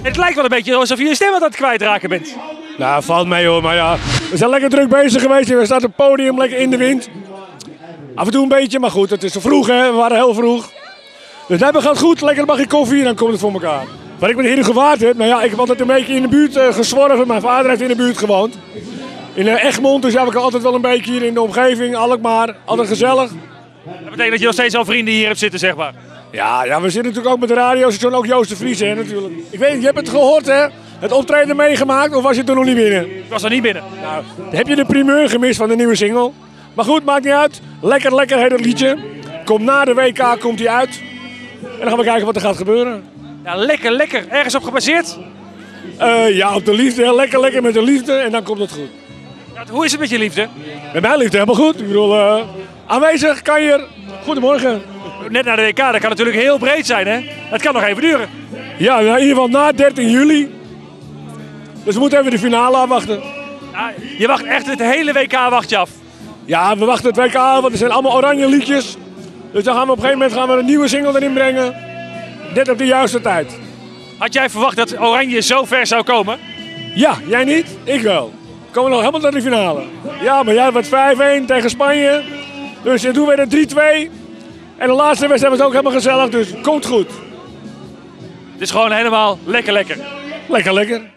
Het lijkt wel een beetje alsof je je stem aan het kwijtraken bent. Nou, valt mee hoor, maar ja, we zijn lekker druk bezig geweest. We staan op het podium, lekker in de wind. Af en toe een beetje, maar goed, het is zo vroeg hè, we waren heel vroeg. Dus dat gaat goed, lekker een bakje koffie en dan komt het voor elkaar. Waar ik me hier gewaard heb, nou ja, ik heb altijd een beetje in de buurt gezworven. Mijn vader heeft in de buurt gewoond. In Egmond, dus heb ik altijd wel een beetje hier in de omgeving, Alkmaar, altijd gezellig. Dat betekent dat je nog steeds al vrienden hier hebt zitten, zeg maar. Ja, we zitten natuurlijk ook met de radiostation, ook Joost de Vries hè, natuurlijk. Ik weet niet, je hebt het gehoord hè, het optreden meegemaakt of was je er nog niet binnen? Ik was er niet binnen. Nou, heb je de primeur gemist van de nieuwe single? Maar goed, maakt niet uit. Lekker heet het liedje. Komt na de WK, komt hij uit. En dan gaan we kijken wat er gaat gebeuren. Ja, lekker. Ergens op gebaseerd? Ja, op de liefde. Hè. Lekker met de liefde en dan komt het goed. Ja, hoe is het met je liefde? Met mijn liefde helemaal goed. Ik bedoel, aanwezig, kan je. Goedemorgen. Net naar de WK, dat kan natuurlijk heel breed zijn, hè? Het kan nog even duren. Ja, in ieder geval na 13 juli. Dus we moeten even de finale afwachten. Ja, je wacht echt het hele WK wacht je af. Ja, we wachten het WK af, want er zijn allemaal oranje liedjes. Dus dan gaan we op een gegeven moment een nieuwe single erin brengen. Net op de juiste tijd. Had jij verwacht dat Oranje zo ver zou komen? Ja, jij niet? Ik wel. Komen we nog helemaal naar de finale. Ja, maar jij wordt 5-1 tegen Spanje. Dus je doet weer een 3-2. En de laatste wedstrijd was ook helemaal gezellig, dus komt goed. Het is gewoon helemaal lekker. Lekker.